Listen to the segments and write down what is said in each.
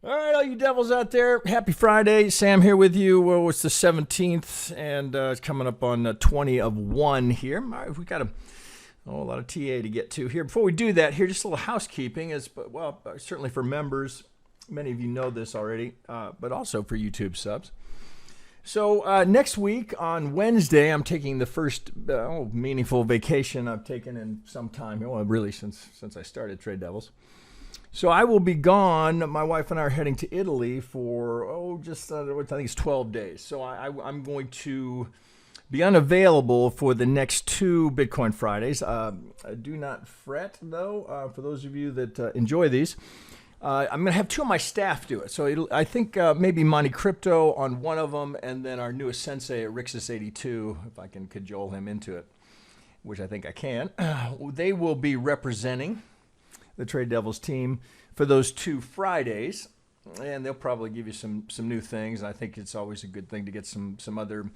All right, all you devils out there, happy Friday. Sam here with you. Well, it's the 17th, and it's coming up on 20 of 1 here. All right, we got a lot of TA to get to here. Before we do that, here, just a little housekeeping. Certainly for members. Many of you know this already, but also for YouTube subs. So next week on Wednesday, I'm taking the first meaningful vacation I've taken in some time. Well, really since I started TradeDevils. So I will be gone. My wife and I are heading to Italy for, I think it's 12 days. So I'm going to be unavailable for the next 2 Bitcoin Fridays. Do not fret, though, for those of you that enjoy these. I'm going to have 2 of my staff do it. So I think maybe Monte Crypto on one of them, and then our newest sensei at Rixus82, if I can cajole him into it, which I think I can. They will be representing the TradeDevils team for those 2 Fridays, and they'll probably give you some new things. And I think it's always a good thing to get some other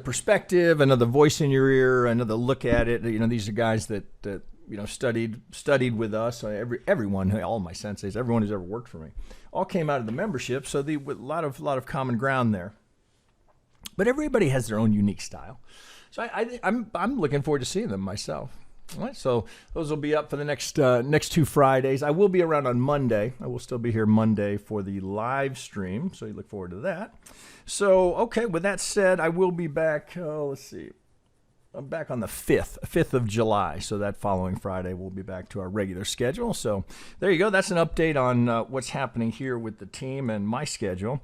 perspective, another voice in your ear, another look at it. You know, these are guys that studied with us. So everyone, all my senseis, everyone who's ever worked for me, all came out of the membership. So a lot of common ground there. But everybody has their own unique style. So I'm looking forward to seeing them myself. All right, so those will be up for the next 2 Fridays. I will be around on Monday. I will still be here Monday for the live stream, so you look forward to that. So, okay, with that said, I will be back, let's see. I'm back on the 5th of July, so that following Friday we'll be back to our regular schedule. So there you go. That's an update on what's happening here with the team and my schedule.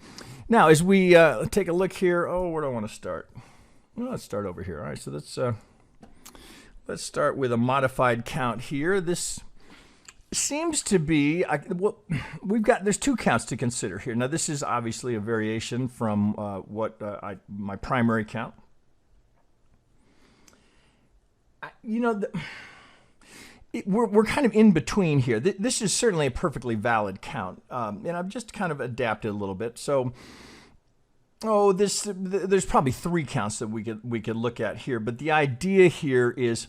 Now, as we take a look here, where do I want to start? Well, let's start over here. All right, so let's start with a modified count here. This seems to be, there's 2 counts to consider here. Now, this is obviously a variation from my primary count. We're kind of in between here. This is certainly a perfectly valid count, and I've just kind of adapted a little bit. So, there's probably 3 counts that we could look at here, but the idea here is,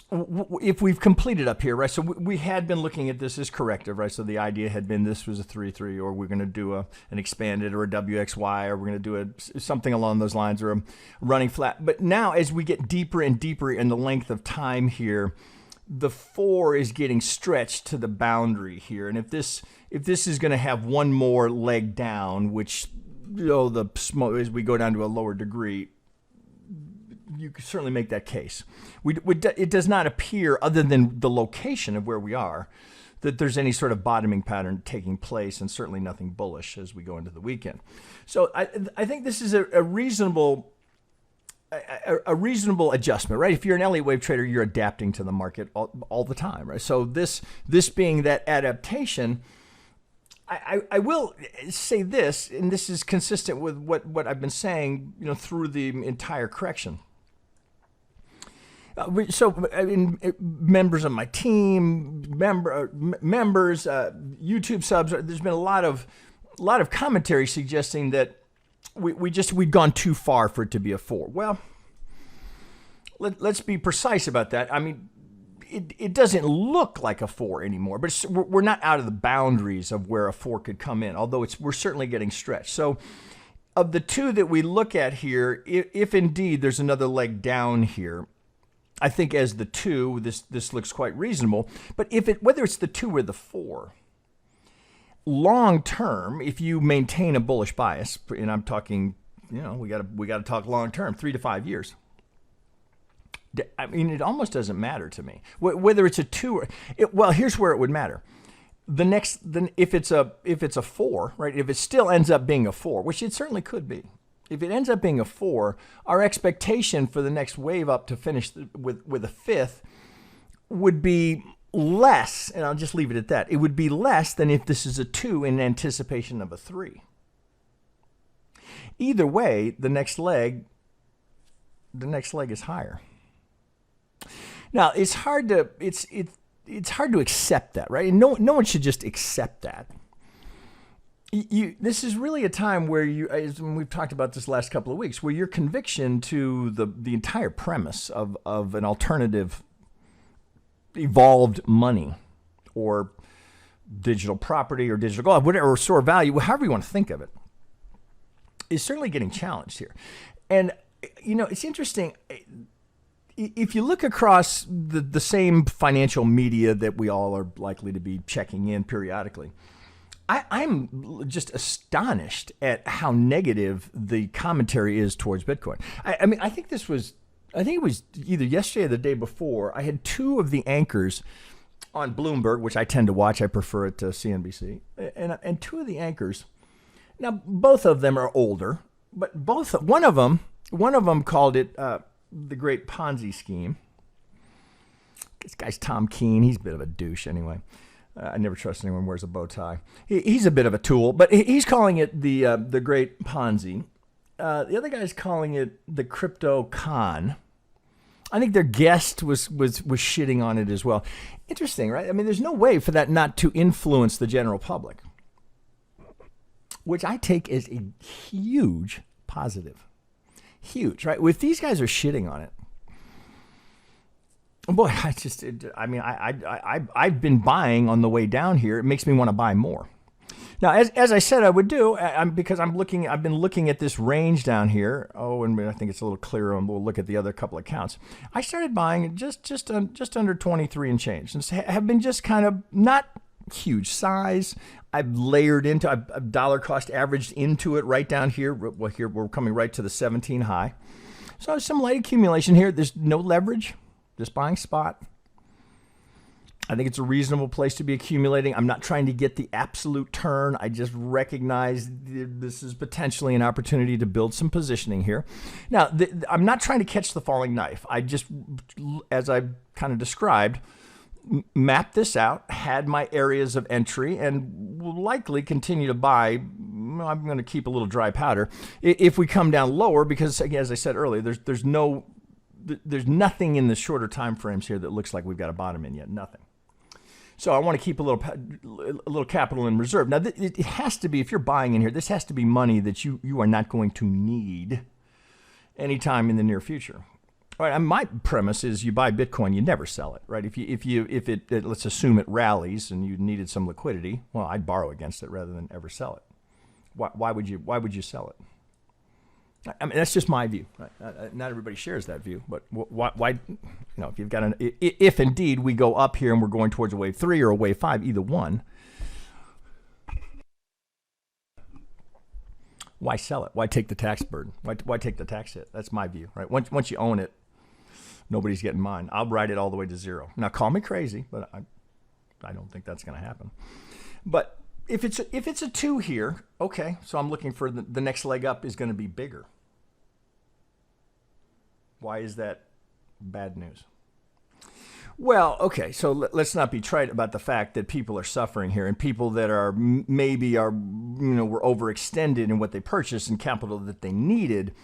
if we've completed up here, right? So we had been looking at this as corrective, right? So the idea had been this was a 3-3, or we're going to do an expanded or a WXY, or we're going to do something along those lines, or a running flat. But now, as we get deeper and deeper in the length of time here, the 4 is getting stretched to the boundary here, and if this is going to have one more leg down, which as we go down to a lower degree, you can certainly make that case. It does not appear, other than the location of where we are, that there's any sort of bottoming pattern taking place, and certainly nothing bullish as we go into the weekend. So I think this is a reasonable adjustment, right? If you're an Elliott Wave trader, you're adapting to the market all the time, right? So this being that adaptation, I will say this, and this is consistent with what I've been saying, through the entire correction. Members of my team, members, YouTube subs, there's been a lot of commentary suggesting that we'd gone too far for it to be a 4. Well, let's be precise about that. I mean, it doesn't look like a 4 anymore, but we're not out of the boundaries of where a 4 could come in, although we're certainly getting stretched. So of the 2 that we look at here, if indeed there's another leg down here, I think as the 2, this looks quite reasonable. But whether it's the 2 or the 4, long term, if you maintain a bullish bias, and I'm talking, we got to talk long term, 3 to 5 years. I mean, it almost doesn't matter to me whether it's a 2 or here's where it would matter. If it's a 4, right? If it still ends up being a 4, which it certainly could be. If it ends up being a 4, our expectation for the next wave up to finish with a 5th would be less, and I'll just leave it at that. It would be less than if this is a 2 in anticipation of a 3. Either way, the next leg is higher. Now, it's hard to accept that, right? And no one should just accept that. This is really a time where as we've talked about this last couple of weeks, where your conviction to the entire premise of an alternative evolved money, or digital property or digital gold, whatever, or store value, however you want to think of it, is certainly getting challenged here. And, you know, it's interesting. If you look across the same financial media that we all are likely to be checking in periodically, I'm just astonished at how negative the commentary is towards Bitcoin. I mean, I think it was either yesterday or the day before. I had two of the anchors on Bloomberg, which I tend to watch. I prefer it to CNBC. And two of the anchors, now both of them are older, but one of them called it the great Ponzi scheme. This guy's Tom Keene. He's a bit of a douche anyway. I never trust anyone who wears a bow tie. He's a bit of a tool, but he's calling it the great Ponzi. The other guy's calling it the crypto con. I think their guest was shitting on it as well. Interesting, right? I mean, there's no way for that not to influence the general public, which I take as a huge positive. Huge, right? If these guys are shitting on it, boy, I've been buying on the way down here. It makes me want to buy more. Now, as I said I would do, because I've been looking at this range down here. Oh, and I think it's a little clearer, and we'll look at the other couple accounts. I started buying just under 23 and change, and have been just kind of not huge size. I've layered into, I've dollar cost averaged into it right down here. Well, here we're coming right to the 17 high. So some light accumulation here. There's no leverage. Just buying spot. I think it's a reasonable place to be accumulating. I'm not trying to get the absolute turn. I just recognize this is potentially an opportunity to build some positioning here. Now, I'm not trying to catch the falling knife. I just, as I kind of described, mapped this out, had my areas of entry, and will likely continue to buy. I'm going to keep a little dry powder if we come down lower, because, again, as I said earlier, there's nothing in the shorter time frames here that looks like we've got a bottom in yet. Nothing. So I want to keep a little capital in reserve. Now, it has to be, if you're buying in here, this has to be money that you are not going to need anytime in the near future. All right, and my premise is you buy Bitcoin, you never sell it, right? If it let's assume it rallies and you needed some liquidity, well, I'd borrow against it rather than ever sell it. Why would you sell it? I mean, that's just my view. Right? Not everybody shares that view, but why? You know, if you've got if indeed we go up here and we're going towards a wave 3 or a wave 5, either one, why sell it? Why take the tax burden? Why take the tax hit? That's my view, right? Once you own it, nobody's getting mine. I'll ride it all the way to zero. Now, call me crazy, but I don't think that's going to happen. But if it's a 2 here, okay, so I'm looking for the next leg up is going to be bigger. Why is that bad news? Well, okay, so let's not be trite about the fact that people are suffering here, and people that were overextended in what they purchased and capital that they needed.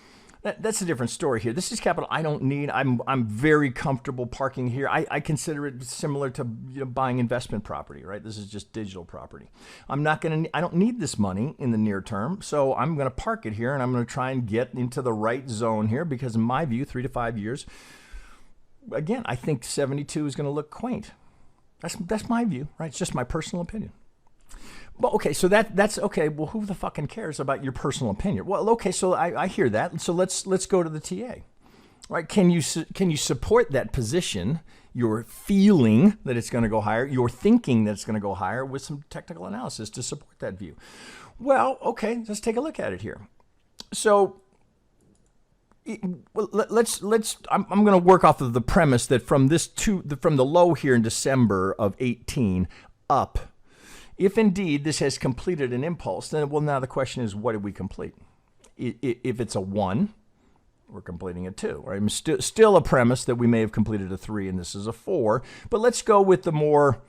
That's a different story here. This is capital I don't need. I'm very comfortable parking here. I consider it similar to buying investment property, right? This is just digital property. I don't need this money in the near term, so I'm going to park it here, and I'm going to try and get into the right zone here, because in my view, 3 to 5 years, again, I think 72 is going to look quaint. That's my view, right? It's just my personal opinion. Well, okay, so that's okay. Well, who the fucking cares about your personal opinion? Well, okay, so I hear that. So let's go to the TA, right? Can you support that position? You're feeling that it's going to go higher. You're thinking that it's going to go higher with some technical analysis to support that view. Well, okay, let's take a look at it here. So let's. I'm going to work off of the premise that from the low here in December of 18 up. If indeed this has completed an impulse, then now the question is, what did we complete? If it's a 1, we're completing a 2. Right? Still a premise that we may have completed a 3 and this is a 4. But let's go with the more,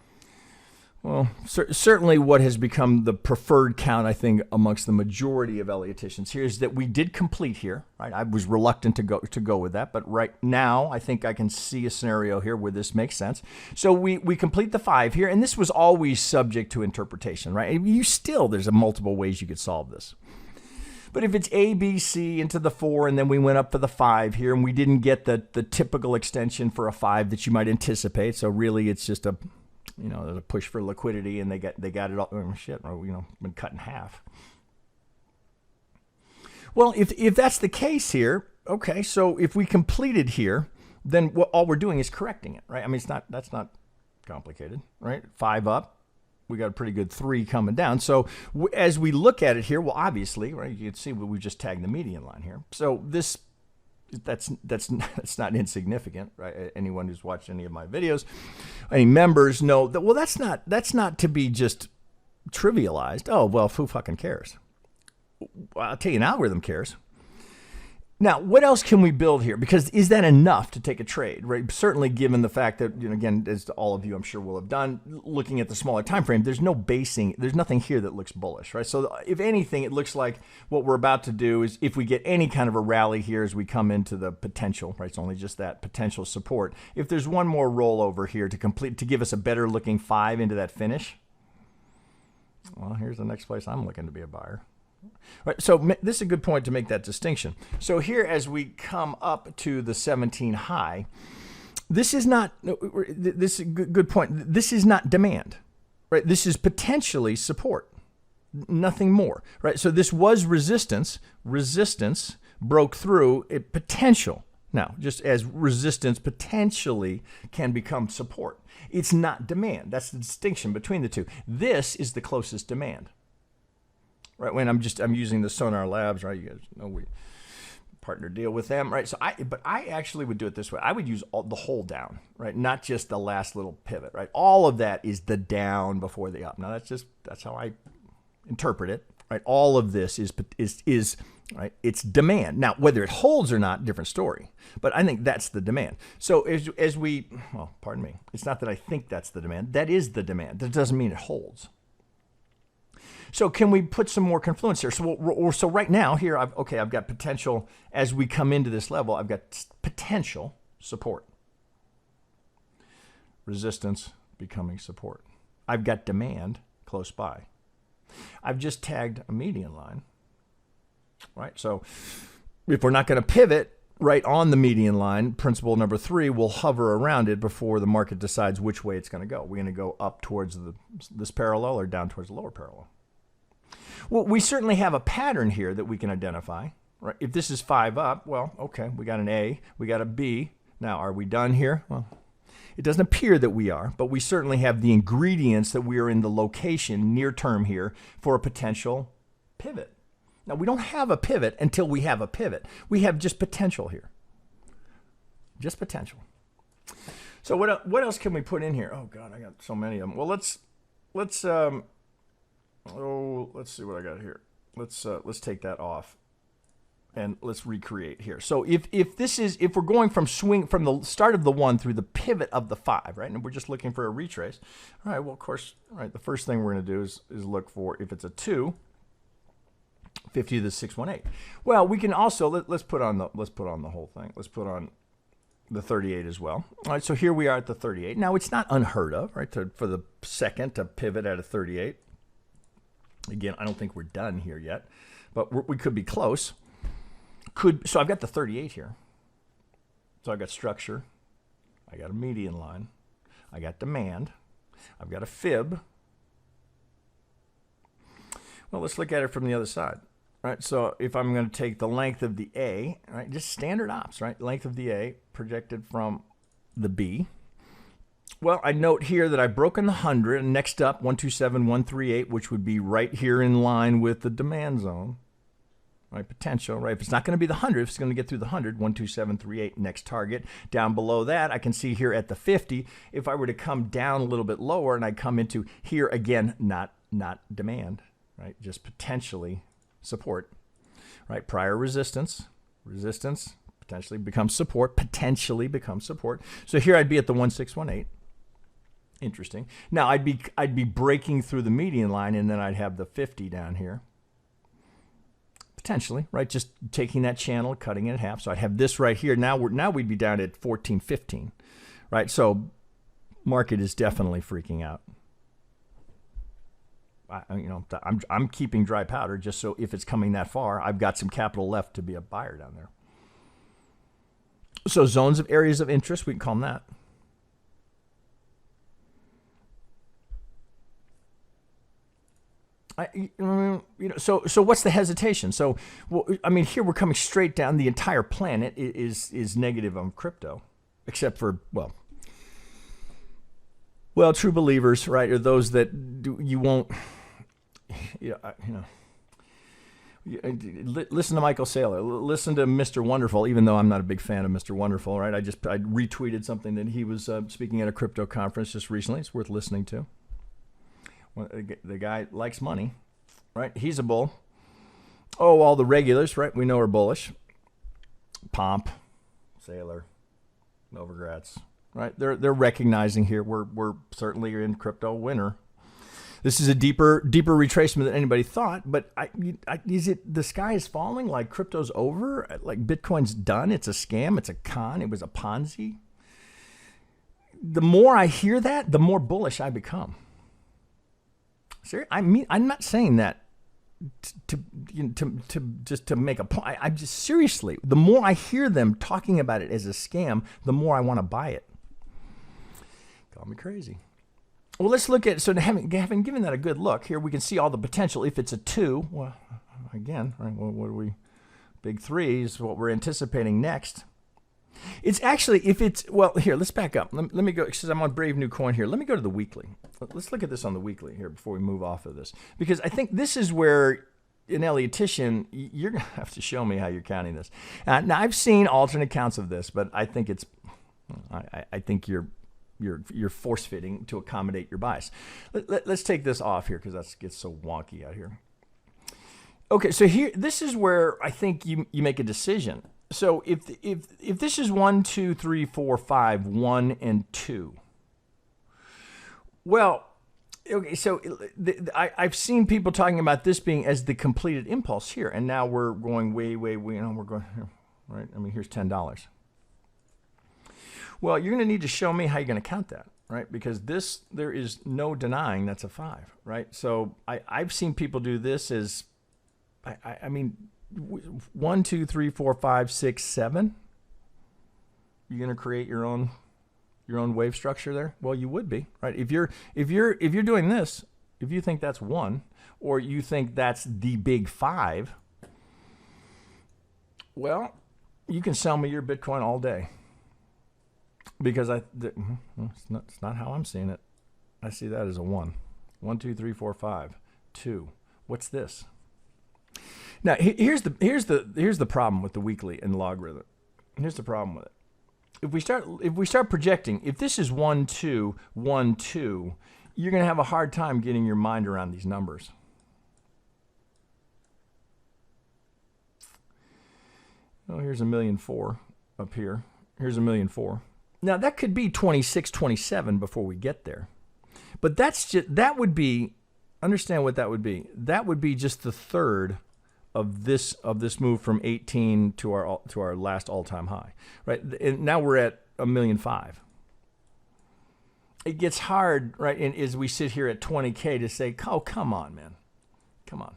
well, certainly what has become the preferred count, I think, amongst the majority of Elliottians here is that we did complete here. Right? I was reluctant to go with that, but right now I think I can see a scenario here where this makes sense. So we complete the 5 here, and this was always subject to interpretation, right? There's multiple ways you could solve this. But if it's A, B, C into the 4, and then we went up for the 5 here, and we didn't get the typical extension for a 5 that you might anticipate, so really it's just you know, there's a push for liquidity, and they got it all. Oh, shit, you know, been cut in half. Well, if that's the case here, okay. So if we completed here, then all we're doing is correcting it, right? I mean, that's not complicated, right? 5 up, we got a pretty good 3 coming down. So as we look at it here, well, obviously, right? You can see we just tagged the median line here. So that's not insignificant, right? Anyone who's watched any of my videos, any members know that. Well, that's not to be just trivialized. Oh, well, who fucking cares? I'll tell you, an algorithm cares. Now, what else can we build here? Because is that enough to take a trade, right? Certainly, given the fact that, you know, again, as all of you I'm sure will have done, looking at the smaller time frame, there's no basing, there's nothing here that looks bullish, right? So if anything, it looks like what we're about to do is, if we get any kind of a rally here as we come into the potential, right? It's only just that potential support. If there's one more rollover here to give us a better looking 5 into that finish, well, here's the next place I'm looking to be a buyer. Right, so this is a good point to make that distinction. So here, as we come up to the 17 high, this is not, this is a good point. This is not demand, right? This is potentially support, nothing more, right? So this was resistance. Resistance broke through it, potential. Now, just as resistance potentially can become support, it's not demand. That's the distinction between the two. This is the closest demand. Right, when I'm using the Sonar Labs, right? You guys know we partner deal with them, right? So I actually would do it this way. I would use the whole down, right? Not just the last little pivot, right? All of that is the down before the up. Now that's how I interpret it, right? All of this is right. It's demand. Now whether it holds or not, different story. But I think that's the demand. So as we, well, pardon me, it's not that I think that's the demand. That is the demand. That doesn't mean it holds. So can we put some more confluence here? So right now here, I've got potential as we come into this level. I've got potential support, resistance becoming support. I've got demand close by. I've just tagged a median line, right? So if we're not going to pivot right on the median line, principle number 3 will hover around it before the market decides which way it's going to go. We're going to go up towards this parallel or down towards the lower parallel. Well, we certainly have a pattern here that we can identify, right? If this is 5 up, well, okay, we got an A, we got a B. Now, are we done here? Well, it doesn't appear that we are, but we certainly have the ingredients that we are in the location near term here for a potential pivot. Now, we don't have a pivot until we have a pivot. We have just potential here. Just potential. So what else can we put in here? Oh, God, I got so many of them. Well, let's see what I got here. Let's take that off and let's recreate here. So if we're going from the start of the 1 through the pivot of the 5, right? And we're just looking for a retrace. All right, well, of course, all right, the first thing we're going to do is look for, if it's a 2, 50 to the 618. Well, we can also let's put on the whole thing. Let's put on the 38 as well. All right, so here we are at the 38. Now, it's not unheard of, right, for the second to pivot at a 38. Again, I don't think we're done here yet, but we could be close. So I've got the 38 here. So I've got structure. I got a median line. I got demand. I've got a fib. Well, let's look at it from the other side. Right, so if I'm going to take the length of the A, right, just standard ops, right, length of the A projected from the B. Well, I note here that I've broken the 100, and next up, 127, 138, which would be right here in line with the demand zone, right, potential, right? If it's not going to be the 100, if it's going to get through the 100, 12738, next target. Down below that, I can see here at the 50, if I were to come down a little bit lower and I come into here, again, not demand, right, just potentially support, right? Prior resistance, potentially becomes support, So here I'd be at the 1618. Interesting. Now I'd be breaking through the median line, and then I'd have the 50 down here. Potentially, right? Just taking that channel, cutting it in half. So I'd have this right here. Now we'd be down at 1415, right? So market is definitely freaking out. I'm keeping dry powder just so if it's coming that far, I've got some capital left to be a buyer down there. So zones of areas of interest, we can call them that. So what's the hesitation? So, well, I mean, here we're coming straight down. The entire planet is negative on crypto, except for, well, true believers, right, or those that you won't, listen to Michael Saylor, listen to Mr. Wonderful, even though I'm not a big fan of Mr. Wonderful, right? I retweeted something that he was speaking at a crypto conference just recently. It's worth listening to. Well, the guy likes money, right? He's a bull. Oh, all the regulars, right? We know are bullish. Pomp, Saylor, Novogratz, right? They're recognizing here we're certainly in crypto winter. This is a deeper retracement than anybody thought. But is it the sky is falling? Like crypto's over? Like Bitcoin's done? It's a scam? It's a con? It was a Ponzi? The more I hear that, the more bullish I become. Seriously, I mean, I'm not saying that to just to make a point. I'm just seriously. The more I hear them talking about it as a scam, the more I want to buy it. Call me crazy. Well, let's look at, so having given that a good look, here we can see all the potential. If it's a 2, well, again, right, what are we, big 3 is what we're anticipating next. It's actually, if it's, well, here, let's back up. Let me go, since I'm on Brave New Coin here, let me go to the weekly. Let's look at this on the weekly here before we move off of this. Because I think this is where, in Elliottian, you're going to have to show me how you're counting this. Now, I've seen alternate counts of this, but I think it's, I think you're force fitting to accommodate your bias. Let's take this off here because that gets so wonky out here. Okay, so here, this is where I think you make a decision. So if this is 1, 2, 3, 4, 5, 1, and 2, well, okay, so I've seen people talking about this being as the completed impulse here, and now we're going way, we're going here, right? I mean, here's $10. Well, you're going to need to show me how you're going to count that, right? Because this, there is no denying that's a 5, right? So I've seen people do this as, I mean, 1, 2, 3, 4, 5, 6, 7. You're going to create your own wave structure there. Well, you would be, right? If you're doing this, if you think that's 1, or you think that's the big 5, well, you can sell me your Bitcoin all day. Because it's not how I'm seeing it. I see that as a 1. 1, 2, 3, 4, 5, 2. What's this? Now here's the problem with the weekly and logarithm. Here's the problem with it. If we start projecting, if this is 1, 2, 1, 2, you're going to have a hard time getting your mind around these numbers. Oh, here's 1,000,004 up here. Here's 1,000,004. Now, that could be 26, 27 before we get there. But that would be, understand what that would be. That would be just the third of this move from 18 to our last all-time high, right? And now we're at 1,000,005. It gets hard, right? And as we sit here at 20K to say, oh, come on, man, come on.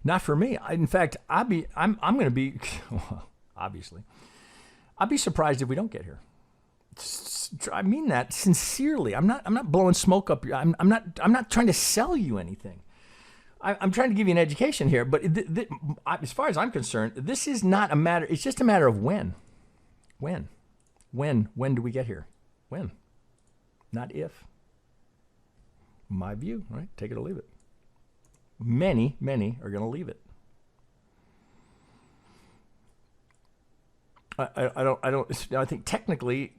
Not for me. In fact, I'm going to be, well, obviously. I'd be surprised if we don't get here. I mean that sincerely. I'm not blowing smoke up. I'm not trying to sell you anything. I'm trying to give you an education here. But as far as I'm concerned, this is not a matter. It's just a matter of when. When do we get here? When, not if. My view, right? Take it or leave it. Many are going to leave it. I think technically,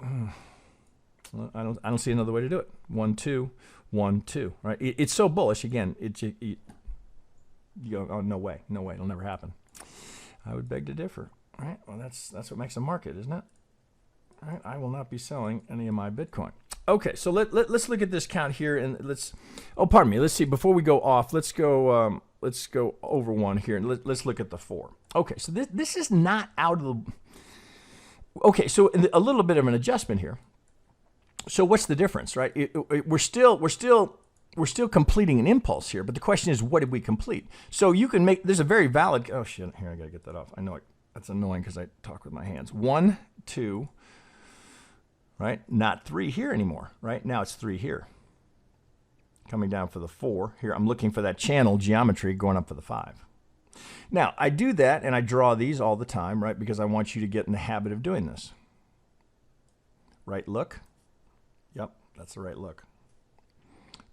I don't see another way to do it. 1, 2, 1, 2. Right? It's so bullish. Again, you go, oh, no way, it'll never happen. I would beg to differ. Right? Well, that's what makes a market, isn't it? Right? I will not be selling any of my Bitcoin. Okay, so let's look at this count here, and let's. Oh, pardon me. Let's see. Before we go off, let's go over 1 here, and let's look at the 4. Okay, so this is not out of the. Okay, so a little bit of an adjustment here. So what's the difference, right? We're still completing an impulse here, but the question is, what did we complete? So you can make. There's a very valid. Oh shit! Here, I gotta get that off. I know that's annoying because I talk with my hands. 1, 2. Right? Not 3 here anymore, right? Now it's 3 here. coming down for the 4. Here, I'm looking for that channel geometry going up for the 5. Now, I do that, and I draw these all the time, right, because I want you to get in the habit of doing this. Right look. Yep, that's the right look.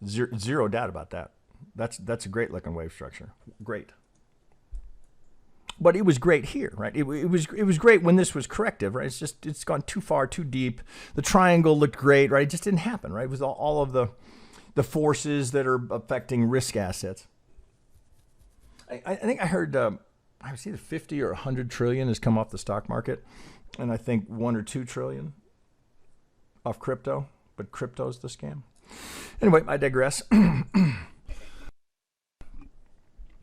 Zero doubt about that. That's a great looking wave structure. Great. But it was great here, right? It was great when this was corrective, right? It's gone too far, too deep. The triangle looked great, right? It just didn't happen, right? It was all of the forces that are affecting risk assets. I think I heard I was either 50 or 100 trillion has come off the stock market, and I think 1 or 2 trillion off crypto. But crypto's the scam. Anyway, I digress.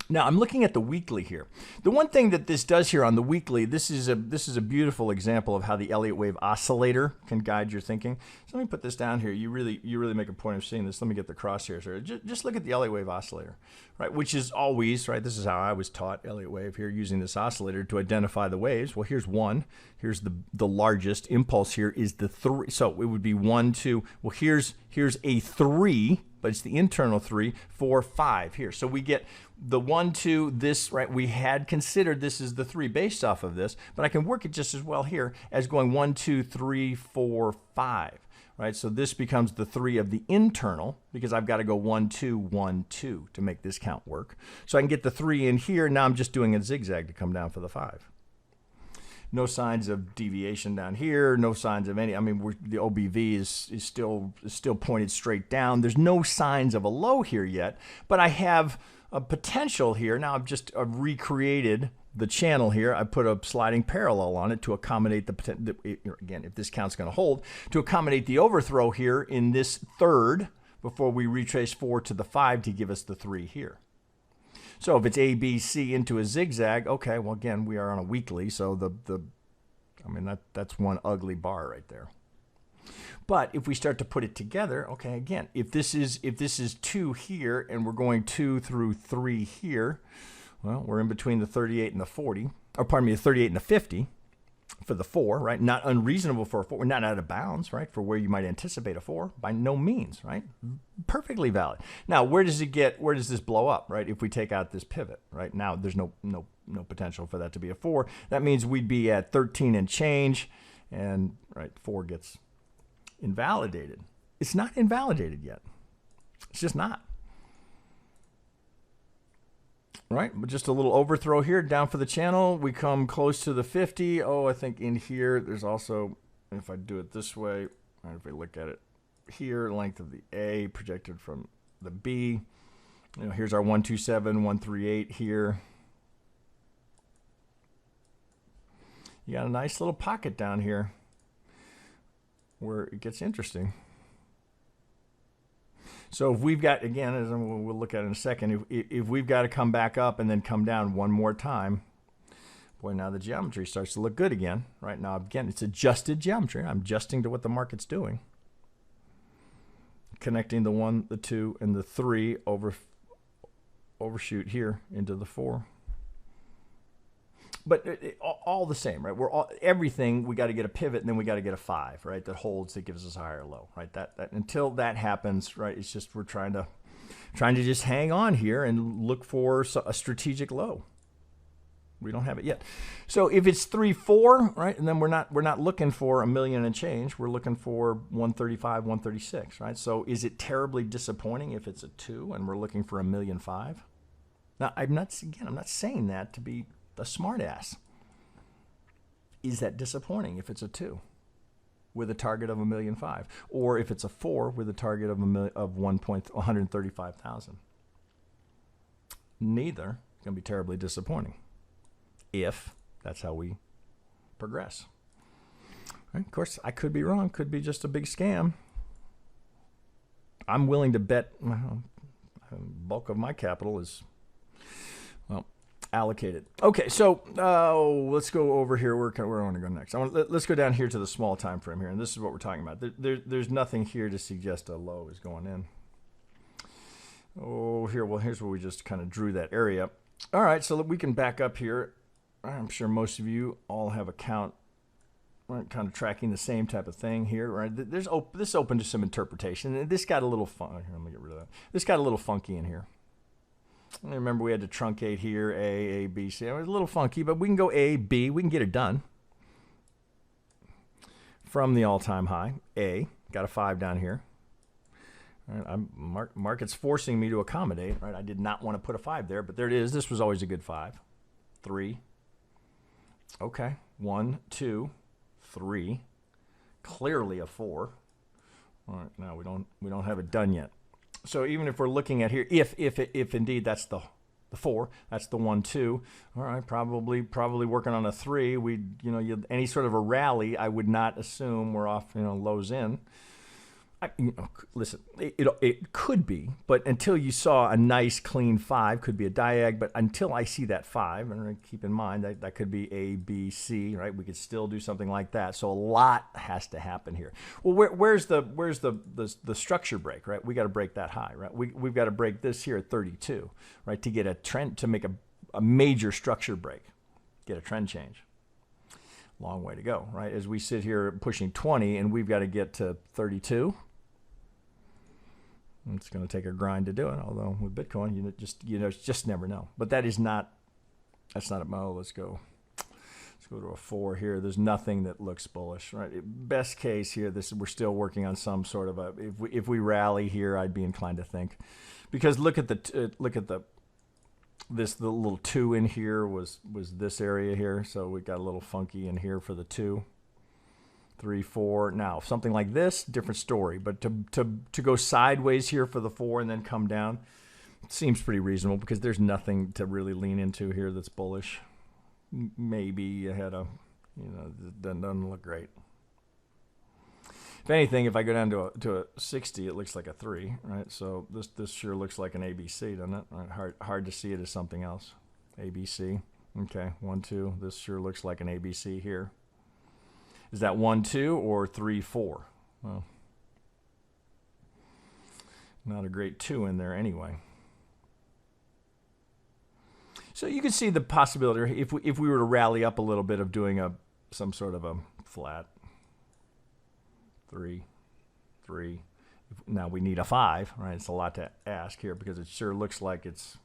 Now, I'm looking at the weekly here. The one thing that this does here on the weekly, this is a beautiful example of how the Elliott Wave Oscillator can guide your thinking. So let me put this down here. You really make a point of seeing this. Let me get the crosshairs here. Just look at the Elliott Wave Oscillator, right? Which is always, right? This is how I was taught Elliott Wave here, using this oscillator to identify the waves. Well, here's 1. Here's the largest impulse here is the 3. So it would be 1, 2. Well, here's a 3. But it's the internal 3, 4, 5 here. So we get the 1, 2, this, right? We had considered this is the 3 based off of this, but I can work it just as well here as going 1, 2, 3, 4, 5, right? So this becomes the 3 of the internal because I've got to go 1, 2, 1, 2 to make this count work. So I can get the 3 in here. Now I'm just doing a zigzag to come down for the 5. No signs of deviation down here. No signs of any. I mean, the OBV is still pointed straight down. There's no signs of a low here yet, but I have a potential here. Now I've just recreated the channel here. I put a sliding parallel on it to accommodate the again, if this count's going to hold, to accommodate the overthrow here in this 3rd before we retrace 4 to the 5 to give us the 3 here. So if it's A, B, C into a zigzag, okay, well, again, we are on a weekly, so I mean, that's one ugly bar right there. But if we start to put it together, okay, again, if this is 2 here and we're going 2 through 3 here, well, we're in between the 38 and the 40, or pardon me, the 38 and the 50 for the 4, right? Not unreasonable for a 4. We're not out of bounds, right, for where you might anticipate a 4. By no means, right? Perfectly valid. Now, where does this blow up, right? If we take out this pivot, right? Now, there's no potential for that to be a 4. That means we'd be at 13 and change, and, right, 4 gets invalidated. It's not invalidated yet. It's just not. Right, but just a little overthrow here down for the channel. We come close to the 50. Oh, I think in here there's also, if I do it this way, right, if we look at it here, length of the A projected from the B. You know, here's our 127, 138 here. You got a nice little pocket down here where it gets interesting. So if we've got, again, as we'll look at in a second, if we've got to come back up and then come down one more time, boy, now the geometry starts to look good again. Right now, again, it's adjusted geometry. I'm adjusting to what the market's doing. Connecting the 1, the 2, and the 3 overshoot here into the 4. But all the same, right? Everything, we got to get a pivot, and then we got to get a 5, right? That holds, that gives us a higher low, right? That until that happens, right? It's just we're trying to just hang on here and look for a strategic low. We don't have it yet. So if it's 3, 4, right, and then we're not looking for a million and change. We're looking for 135, 136, right? So is it terribly disappointing if it's a 2 and we're looking for 1,000,005? Now I'm not saying that to be a smart ass. Is that disappointing if it's a 2 with a target of 1,000,005, or if it's a 4 with a target of 135,000? Neither is going to be terribly disappointing if that's how we progress. Right? Of course, I could be wrong. Could be just a big scam. I'm willing to bet, well, bulk of my capital is, well, allocated. Okay, so let's go over here. Where I want to go next? Let's go down here to the small time frame here, and this is what we're talking about. There's nothing here to suggest a low is going in. Oh, here. Well, here's where we just kind of drew that area. All right, so we can back up here. I'm sure most of you all have account Right, kind of tracking the same type of thing here, right? This is open to some interpretation. This got a little fun. Let me get rid of that. This got a little funky in here. Remember, we had to truncate here, A, B, C. It was a little funky, but we can go A, B. We can get it done. From the all-time high, A, got a 5 down here. All right, market's forcing me to accommodate, right? I did not want to put a 5 there, but there it is. This was always a good 5. 3. Okay, 1, 2, 3. Clearly a 4. All right, now we don't have it done yet. So even if we're looking at here, if indeed that's the 4, that's the 1, 2. All right, probably working on a 3. Any sort of a rally, I would not assume we're off, lows in. Listen, it could be, but until you saw a nice clean 5, could be a diag, but until I see that 5, and keep in mind that could be A, B, C, right? We could still do something like that. So a lot has to happen here. Well, where's the structure break, right? We got to break that high, right? We've got to break this here at 32, right? To get a trend, to make a major structure break, get a trend change. Long way to go, right? As we sit here pushing 20, and we've got to get to 32. It's going to take a grind to do it. Although with Bitcoin, you just never know. But that's not a mo. Let's go to a 4 here. There's nothing that looks bullish, right? Best case here, we're still working on some sort of a. If we rally here, I'd be inclined to think, because look at the little 2 in here was this area here. So we got a little funky in here for the 2. 3, 4. Now, something like this, different story. But to go sideways here for the 4 and then come down seems pretty reasonable, because there's nothing to really lean into here that's bullish. Maybe you had a, it doesn't look great. If anything, if I go down to a 60, it looks like a 3, right? So this sure looks like an ABC, doesn't it? Right? Hard to see it as something else. ABC. Okay, 1, 2. This sure looks like an ABC here. Is that 1, 2 or 3, 4? Well, not a great 2 in there anyway. So you can see the possibility, if we were to rally up a little bit, of doing some sort of a flat 3, 3. Now we need a 5, right? It's a lot to ask here, because it sure looks like it's.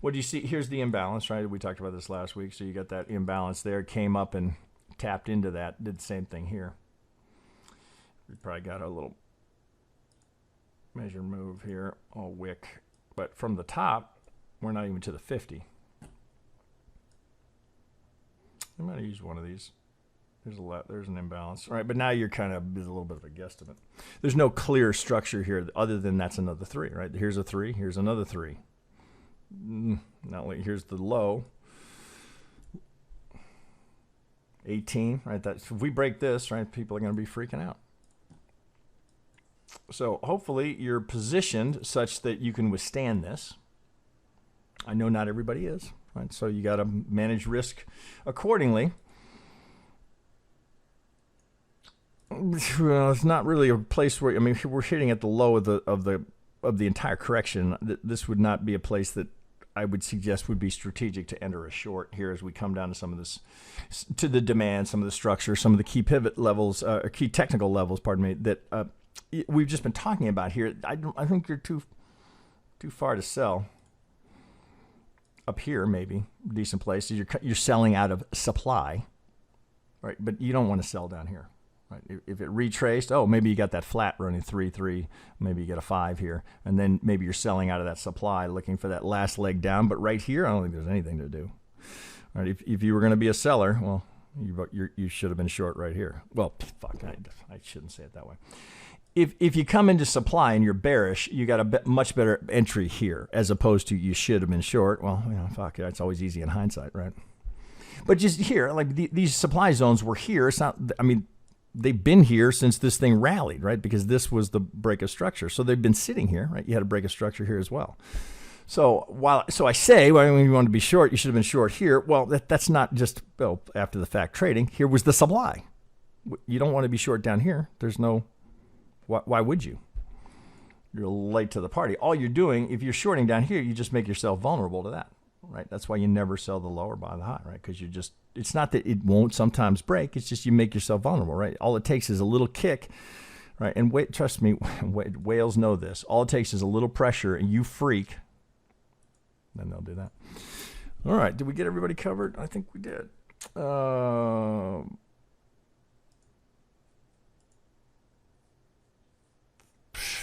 What do you see? Here's the imbalance, right? We talked about this last week. So you got that imbalance there, came up and tapped into that, did the same thing here. We probably got a little measure move here, all wick. But from the top, we're not even to the 50. I might have used one of these. There's an imbalance. All right, but now you're kind of, there's a little bit of a guesstimate. There's no clear structure here other than that's another 3, right? Here's a 3, here's another 3. Not only here's the low. 18, right? If we break this, right, people are going to be freaking out. So hopefully you're positioned such that you can withstand this. I know not everybody is, right? So you got to manage risk accordingly. Well, it's not really a place where, we're hitting at the low of the entire correction. This would not be a place that I would suggest would be strategic to enter a short here, as we come down to some of this, to the demand, some of the structure, some of the key pivot levels, key technical levels, pardon me, that we've just been talking about here. I think you're too far to sell. Up here, maybe decent place. You're selling out of supply, right? But you don't want to sell down here. Right. If it retraced, maybe you got that flat running 3, 3, maybe you get a 5 here, and then maybe you're selling out of that supply, looking for that last leg down. But right here, I don't think there's anything to do. All right. If you were going to be a seller, well, you should have been short right here. Well, fuck, I shouldn't say it that way. If you come into supply and you're bearish, you got a much better entry here, as opposed to you should have been short. Well, fuck, it's always easy in hindsight, right? But just here, like these supply zones were here. It's not. They've been here since this thing rallied, right? Because this was the break of structure. So they've been sitting here, right? You had a break of structure here as well. So I say, when you want to be short, you should have been short here. Well, that's not just after the fact trading. Here was the supply. You don't want to be short down here. There's no. Why would you? You're late to the party. All you're doing, if you're shorting down here, you just make yourself vulnerable to that. right? That's why you never sell the low or buy the high, right? Because you're just, it's not that it won't sometimes break. It's just you make yourself vulnerable, right? All it takes is a little kick, right? And wait, trust me, whales know this. All it takes is a little pressure and you freak, then they'll do that. All right, did we get everybody covered? I think we did.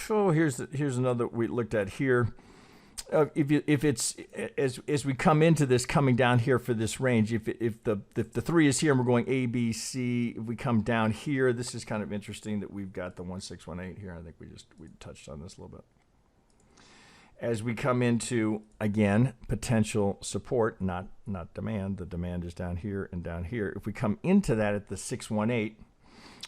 So here's another we looked at here. If it's as we come into this, coming down here for this range, if the 3 is here and we're going A, B, C, if we come down here, this is kind of interesting that we've got the 1618 here. I think we touched on this a little bit. As we come into, again, potential support, not demand. The demand is down here and down here. If we come into that at the 618,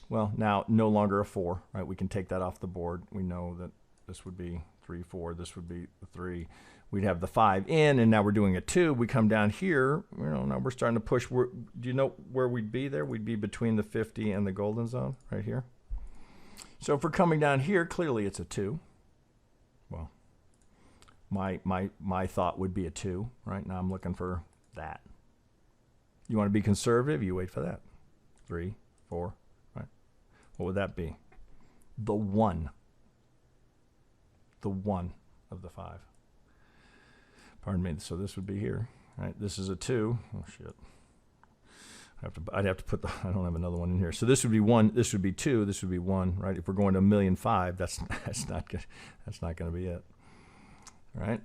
well, now no longer a 4, right? We can take that off the board. We know that this would be 3, 4. This would be the 3. We'd have the 5 in, and now we're doing a 2. We come down here. You know, now we're starting to push. Do you know where we'd be there? We'd be between the 50 and the golden zone right here. So if we're coming down here, clearly it's a 2. Well, my thought would be a 2. Right now I'm looking for that. You want to be conservative? You wait for that. 3, 4. Right. What would that be? The 1. The 1 of the 5. Pardon me. So this would be here, right? This is a 2. Oh shit. I'd have to put the. I don't have another one in here. So this would be 1. This would be 2. This would be 1, right? If we're going to 1,000,005, that's not good. That's not going to be it, right?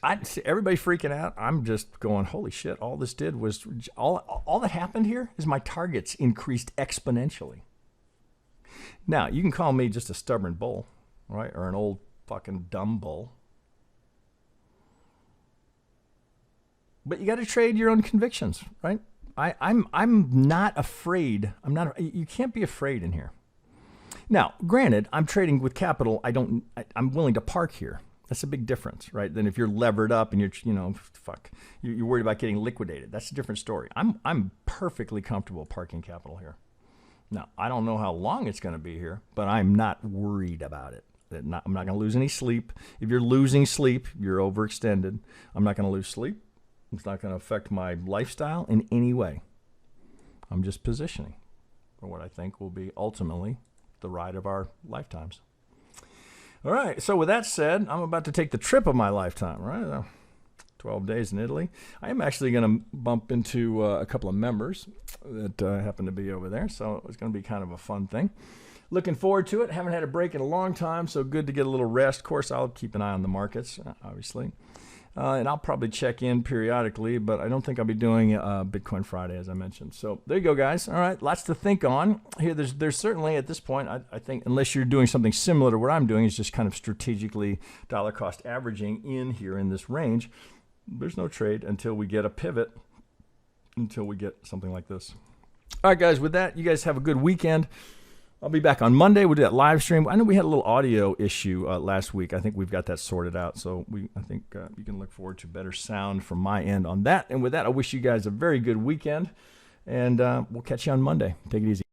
I see everybody freaking out. I'm just going, holy shit! All this did was all that happened here is my targets increased exponentially. Now you can call me just a stubborn bull, right, or an old fucking dumb bull. But you got to trade your own convictions, right? I'm not afraid. You can't be afraid in here. Now, granted, I'm trading with capital. I'm willing to park here. That's a big difference, right? Than if you're levered up and you're worried about getting liquidated. That's a different story. I'm perfectly comfortable parking capital here. Now, I don't know how long it's going to be here, but I'm not worried about it. I'm not going to lose any sleep. If you're losing sleep, you're overextended. I'm not going to lose sleep. It's not going to affect my lifestyle in any way. I'm just positioning for what I think will be ultimately the ride of our lifetimes. All right, so with that said, I'm about to take the trip of my lifetime, right? 12 days in Italy. I am actually going to bump into a couple of members that happen to be over there, so it's going to be kind of a fun thing. Looking forward to it. Haven't had a break in a long time, so good to get a little rest. Of course, I'll keep an eye on the markets, obviously. And I'll probably check in periodically, but I don't think I'll be doing Bitcoin Friday, as I mentioned. So there you go, guys. All right, lots to think on. Here, there's certainly, at this point, I think, unless you're doing something similar to what I'm doing, is just kind of strategically dollar cost averaging in here in this range. There's no trade until we get a pivot, until we get something like this. All right, guys, with that, you guys have a good weekend. I'll be back on Monday. We'll do that live stream. I know we had a little audio issue last week. I think we've got that sorted out. So I think you can look forward to better sound from my end on that. And with that, I wish you guys a very good weekend. And we'll catch you on Monday. Take it easy.